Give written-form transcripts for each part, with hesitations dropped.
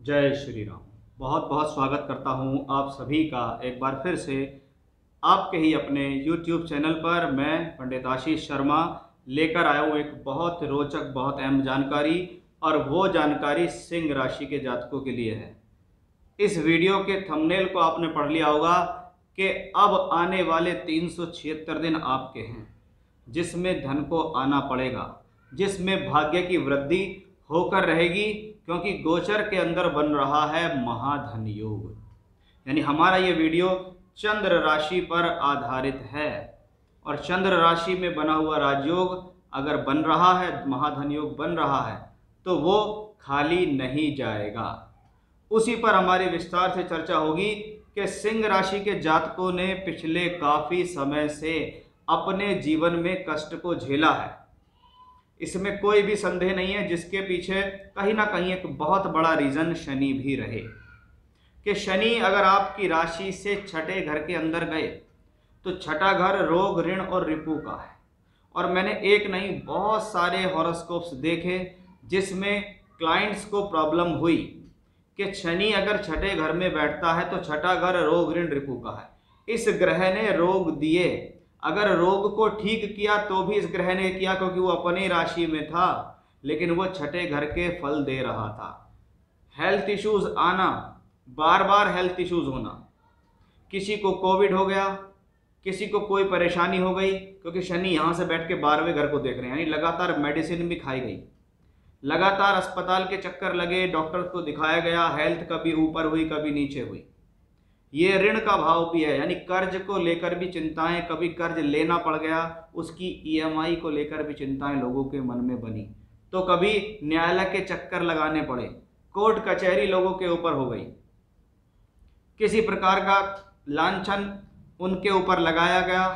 जय श्री राम। बहुत बहुत स्वागत करता हूं आप सभी का एक बार फिर से आपके ही अपने YouTube चैनल पर। मैं पंडित आशीष शर्मा लेकर आया हूं एक बहुत रोचक बहुत अहम जानकारी, और वो जानकारी सिंह राशि के जातकों के लिए है। इस वीडियो के थंबनेल को आपने पढ़ लिया होगा कि अब आने वाले 376 दिन आपके हैं, जिसमें धन को आना पड़ेगा, जिसमें भाग्य की वृद्धि होकर रहेगी, क्योंकि गोचर के अंदर बन रहा है महाधन योग। यानी हमारा ये वीडियो चंद्र राशि पर आधारित है, और चंद्र राशि में बना हुआ राजयोग अगर बन रहा है, महाधन योग बन रहा है, तो वो खाली नहीं जाएगा। उसी पर हमारी विस्तार से चर्चा होगी कि सिंह राशि के जातकों ने पिछले काफी समय से अपने जीवन में कष्ट को झेला है। इसमें कोई भी संदेह नहीं है, जिसके पीछे कहीं ना कहीं एक बहुत बड़ा रीजन शनि भी रहे। कि शनि अगर आपकी राशि से छठे घर के अंदर गए तो छठा घर रोग, ऋण और रिपू का है। और मैंने एक नहीं बहुत सारे हॉरोस्कोप्स देखे जिसमें क्लाइंट्स को प्रॉब्लम हुई कि शनि अगर छठे घर में बैठता है तो छठा घर रोग, ऋण, रिपू का है। इस ग्रह ने रोग दिए, अगर रोग को ठीक किया तो भी इस ग्रह ने किया, क्योंकि वो अपनी राशि में था, लेकिन वो छठे घर के फल दे रहा था। हेल्थ इश्यूज आना, बार बार हेल्थ इश्यूज होना, किसी को कोविड हो गया, किसी को कोई परेशानी हो गई, क्योंकि शनि यहाँ से बैठ के 12वें घर को देख रहे हैं। यानी लगातार मेडिसिन भी खाई गई, लगातार अस्पताल के चक्कर लगे, डॉक्टर को दिखाया गया, हेल्थ कभी ऊपर हुई कभी नीचे हुई। ये ऋण का भाव भी है, यानी कर्ज को लेकर भी चिंताएं, कभी कर्ज लेना पड़ गया, उसकी ईएमआई को लेकर भी चिंताएं लोगों के मन में बनी, तो कभी न्यायालय के चक्कर लगाने पड़े, कोर्ट कचहरी लोगों के ऊपर हो गई, किसी प्रकार का लांछन उनके ऊपर लगाया गया।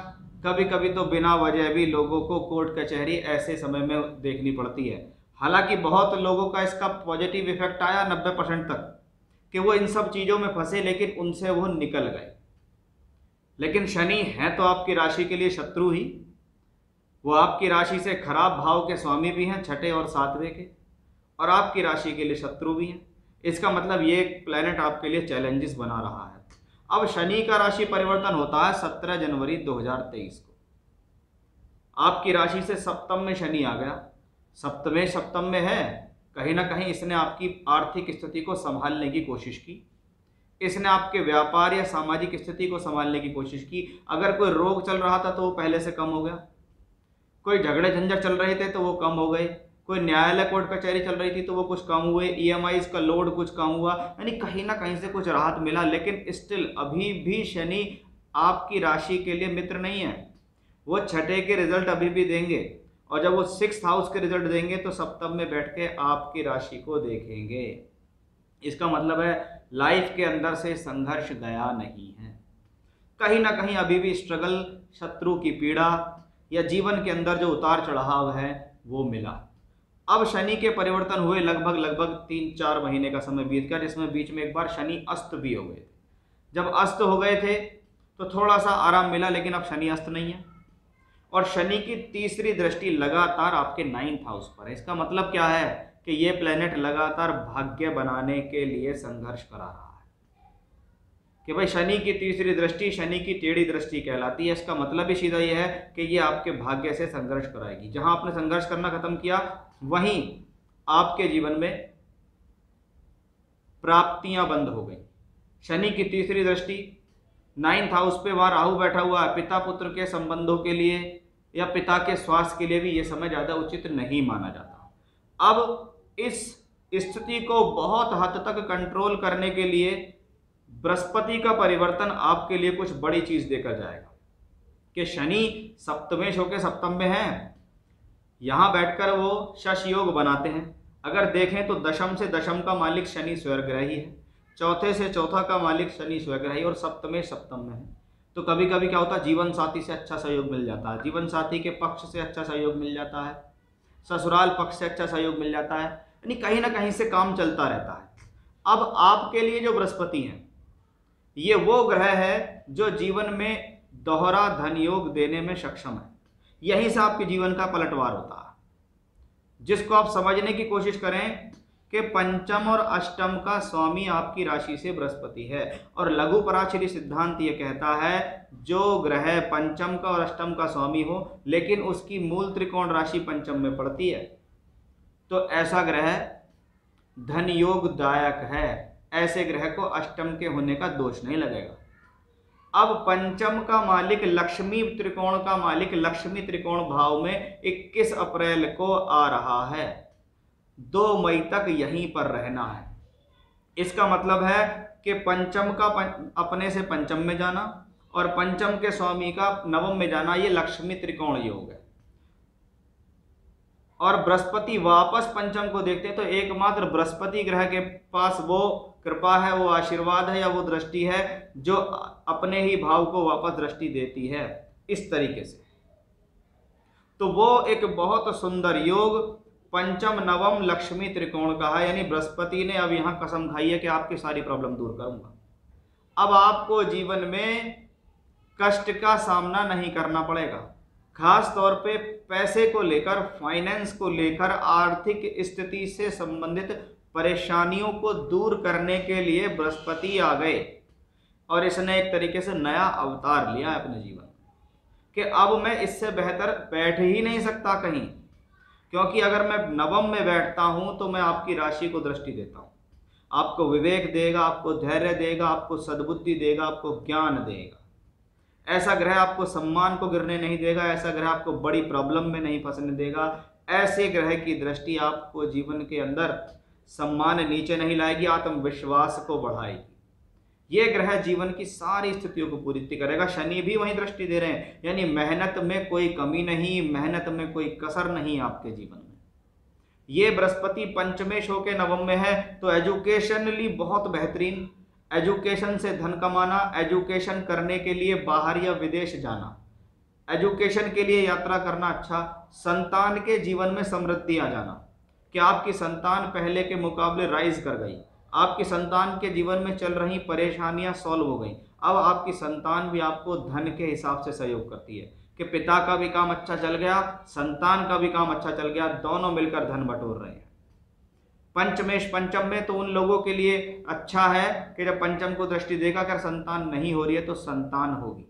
कभी कभी तो बिना वजह भी लोगों को कोर्ट कचहरी ऐसे समय में देखनी पड़ती है। हालांकि बहुत लोगों का इसका पॉजिटिव इफेक्ट आया 90% तक, कि वो इन सब चीज़ों में फंसे, लेकिन उनसे वो निकल गए। लेकिन शनि है तो आपकी राशि के लिए शत्रु ही, वो आपकी राशि से खराब भाव के स्वामी भी हैं, छठे और सातवें के, और आपकी राशि के लिए शत्रु भी हैं। इसका मतलब ये प्लैनेट आपके लिए चैलेंजेस बना रहा है। अब शनि का राशि परिवर्तन होता है 17 जनवरी 2023 को। आपकी राशि से सप्तम में शनि आ गया। सप्तम में है, कहीं ना कहीं इसने आपकी आर्थिक स्थिति को संभालने की कोशिश की, इसने आपके व्यापार या सामाजिक स्थिति को संभालने की कोशिश की। अगर कोई रोग चल रहा था तो वो पहले से कम हो गया, कोई झगड़े झंझट चल रहे थे तो वो कम हो गए, कोई न्यायालय कोर्ट कचहरी चल रही थी तो वो कुछ कम हुए, ईएमआईज का लोड कुछ कम हुआ, यानी कहीं ना कहीं से कुछ राहत मिला। लेकिन स्टिल अभी भी शनि आपकी राशि के लिए मित्र नहीं है। वो छठे के रिजल्ट अभी भी देंगे, और जब वो 6th हाउस के रिजल्ट देंगे तो सप्तम में बैठ के आपकी राशि को देखेंगे। इसका मतलब है लाइफ के अंदर से संघर्ष गया नहीं है, कहीं ना कहीं अभी भी स्ट्रगल, शत्रु की पीड़ा या जीवन के अंदर जो उतार चढ़ाव है वो मिला। अब शनि के परिवर्तन हुए लगभग 3-4 महीने का समय बीत गया, जिसमें बीच में एक बार शनि अस्त भी हो गए थे। जब अस्त हो गए थे तो थोड़ा सा आराम मिला, लेकिन अब शनि अस्त नहीं है, और शनि की तीसरी दृष्टि लगातार आपके 9th हाउस पर है। इसका मतलब क्या है कि ये प्लेनेट लगातार भाग्य बनाने के लिए संघर्ष करा रहा है। कि भाई शनि की तीसरी दृष्टि शनि की टेढ़ी दृष्टि कहलाती है। इसका मतलब ही सीधा ये है कि ये आपके भाग्य से संघर्ष कराएगी। जहां आपने संघर्ष करना खत्म किया, वहीं आपके जीवन में प्राप्तियां बंद हो गई। शनि की तीसरी दृष्टि 9th हाउस पे, वहां राहु बैठा हुआ है। पिता पुत्र के संबंधों के लिए या पिता के स्वास्थ्य के लिए भी ये समय ज्यादा उचित नहीं माना जाता। अब इस स्थिति को बहुत हद तक कंट्रोल करने के लिए बृहस्पति का परिवर्तन आपके लिए कुछ बड़ी चीज देकर जाएगा। कि शनि सप्तमेश होकर सप्तम में है, यहां बैठकर वो शश योग बनाते हैं। अगर देखें तो दशम से दशम का मालिक शनि स्वर्गग्रही है, चौथे से चौथा का मालिक शनि स्वर्गग्रही, और सप्तमेश सप्तम में है। तो कभी कभी क्या होता है, जीवन साथी से अच्छा सहयोग मिल जाता है, जीवन साथी के पक्ष से अच्छा सहयोग मिल जाता है, ससुराल पक्ष से अच्छा सहयोग मिल जाता है, यानी कहीं ना कहीं से काम चलता रहता है। अब आपके लिए जो बृहस्पति हैं, ये वो ग्रह है जो जीवन में दोहरा धन योग देने में सक्षम है। यहीं से आपके जीवन का पलटवार होता है, जिसको आप समझने की कोशिश करें कि पंचम और अष्टम का स्वामी आपकी राशि से बृहस्पति है। और लघु पराशरी सिद्धांत ये कहता है जो ग्रह पंचम का और अष्टम का स्वामी हो लेकिन उसकी मूल त्रिकोण राशि पंचम में पड़ती है तो ऐसा ग्रह धन योगदायक है। ऐसे ग्रह को अष्टम के होने का दोष नहीं लगेगा। अब पंचम का मालिक लक्ष्मी त्रिकोण का मालिक लक्ष्मी त्रिकोण भाव में 21 अप्रैल को आ रहा है। 2 मई तक यहीं पर रहना है। इसका मतलब है कि पंचम का अपने से पंचम में जाना और पंचम के स्वामी का नवम में जाना, ये लक्ष्मी त्रिकोण योग है। और बृहस्पति वापस पंचम को देखते हैं तो एकमात्र बृहस्पति ग्रह के पास वो कृपा है, वो आशीर्वाद है या वो दृष्टि है जो अपने ही भाव को वापस दृष्टि देती है इस तरीके से। तो वो एक बहुत सुंदर योग पंचम नवम लक्ष्मी त्रिकोण का है। यानी बृहस्पति ने अब यहां कसम खाई है कि आपकी सारी प्रॉब्लम दूर करूंगा। अब आपको जीवन में कष्ट का सामना नहीं करना पड़ेगा। खास तौर पे पैसे को लेकर, फाइनेंस को लेकर, आर्थिक स्थिति से संबंधित परेशानियों को दूर करने के लिए बृहस्पति आ गए और इसने एक तरीके से नया अवतार लिया है अपने जीवन कि अब मैं इससे बेहतर बैठ ही नहीं सकता कहीं, क्योंकि अगर मैं नवम में बैठता हूं तो मैं आपकी राशि को दृष्टि देता हूं। आपको विवेक देगा, आपको धैर्य देगा, आपको सद्बुद्धि देगा, आपको ज्ञान देगा। ऐसा ग्रह आपको सम्मान को गिरने नहीं देगा, ऐसा ग्रह आपको बड़ी प्रॉब्लम में नहीं फंसने देगा। ऐसे ग्रह की दृष्टि आपको जीवन के अंदर सम्मान नीचे नहीं लाएगी, आत्मविश्वास को बढ़ाएगी। ये ग्रह जीवन की सारी स्थितियों को पूरी करेगा। शनि भी वहीं दृष्टि दे रहे हैं, यानी मेहनत में कोई कमी नहीं, मेहनत में कोई कसर नहीं आपके जीवन में। ये बृहस्पति पंचमेश होके नवम में है तो एजुकेशनली बहुत बेहतरीन, एजुकेशन से धन कमाना, एजुकेशन करने के लिए बाहर या विदेश जाना, एजुकेशन के लिए यात्रा करना, अच्छा संतान के जीवन में समृद्धि आ जाना कि आपकी संतान पहले के मुकाबले राइज कर गई, आपकी संतान के जीवन में चल रही परेशानियां सॉल्व हो गई। अब आपकी संतान भी आपको धन के हिसाब से सहयोग करती है कि पिता का भी काम अच्छा चल गया, संतान का भी काम अच्छा चल गया, दोनों मिलकर धन बटोर रहे हैं। पंचमेश पंचम में तो उन लोगों के लिए अच्छा है कि जब पंचम को दृष्टि देगा, अगर संतान नहीं हो रही है तो संतान होगी।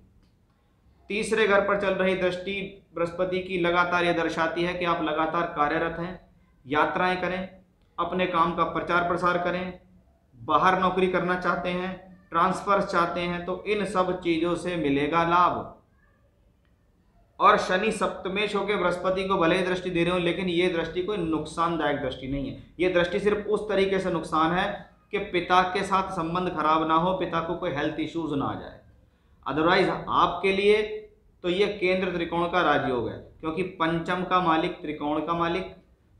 तीसरे घर पर चल रही दृष्टि बृहस्पति की लगातार यह दर्शाती है कि आप लगातार कार्यरत हैं, यात्राएं करें, अपने काम का प्रचार प्रसार करें, बाहर नौकरी करना चाहते हैं, ट्रांसफर चाहते हैं तो इन सब चीजों से मिलेगा लाभ। और शनि सप्तमेश होकर बृहस्पति को भले ही दृष्टि दे रहे हो लेकिन ये दृष्टि कोई नुकसानदायक दृष्टि नहीं है। ये दृष्टि सिर्फ उस तरीके से नुकसान है कि पिता के साथ संबंध खराब ना हो, पिता को कोई हेल्थ इश्यूज ना आ जाए। अदरवाइज आपके लिए तो ये केंद्र त्रिकोण का राजयोग है, क्योंकि पंचम का मालिक त्रिकोण का मालिक,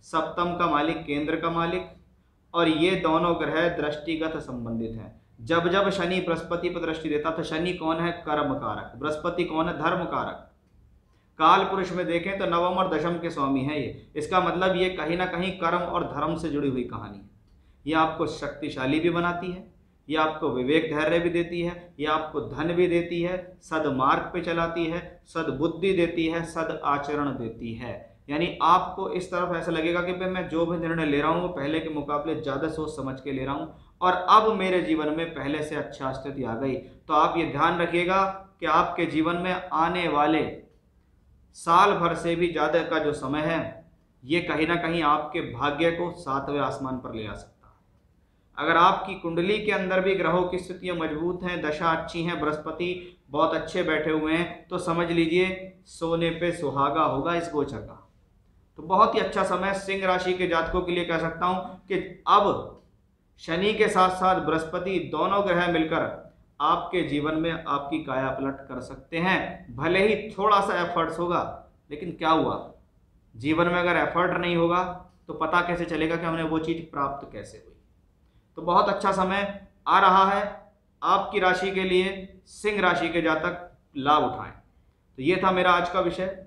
सप्तम का मालिक केंद्र का मालिक, और ये दोनों ग्रह दृष्टिगत संबंधित हैं। जब जब शनि बृहस्पति पर दृष्टि देता तो शनि कौन है? कर्म कारक। बृहस्पति कौन है? धर्म कारक। काल पुरुष में देखें तो नवम और दशम के स्वामी है ये। इसका मतलब ये कहीं ना कहीं कर्म और धर्म से जुड़ी हुई कहानी है। ये आपको शक्तिशाली भी बनाती है, ये आपको विवेक धैर्य भी देती है, ये आपको धन भी देती है, सदमार्ग पे चलाती है, सद्बुद्धि देती है, सद आचरण देती है। यानी आपको इस तरफ ऐसा लगेगा कि भाई मैं जो भी निर्णय ले रहा हूँ वो पहले के मुकाबले ज़्यादा सोच समझ के ले रहा हूँ और अब मेरे जीवन में पहले से अच्छा स्थिति आ गई। तो आप ये ध्यान रखिएगा कि आपके जीवन में आने वाले साल भर से भी ज़्यादा का जो समय है ये कहीं ना कहीं आपके भाग्य को 7वें आसमान पर ले आ सकता है। अगर आपकी कुंडली के अंदर भी ग्रहों की स्थितियाँ मजबूत हैं, दशा अच्छी हैं, बृहस्पति बहुत अच्छे बैठे हुए हैं, तो समझ लीजिए सोने पे सुहागा होगा इस गोचर का। तो बहुत ही अच्छा समय सिंह राशि के जातकों के लिए कह सकता हूँ कि अब शनि के साथ साथ बृहस्पति दोनों ग्रह मिलकर आपके जीवन में आपकी काया पलट कर सकते हैं। भले ही थोड़ा सा एफर्ट्स होगा, लेकिन क्या हुआ, जीवन में अगर एफर्ट नहीं होगा तो पता कैसे चलेगा कि हमने वो चीज़ प्राप्त कैसे हुई। तो बहुत अच्छा समय आ रहा है आपकी राशि के लिए, सिंह राशि के जातक लाभ उठाएं। तो ये था मेरा आज का विषय।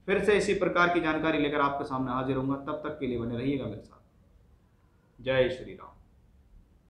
फिर से इसी प्रकार की जानकारी लेकर आपके सामने हाजिर होऊंगा। तब तक के लिए बने रहिएगा मेरे साथ। जय श्री राम।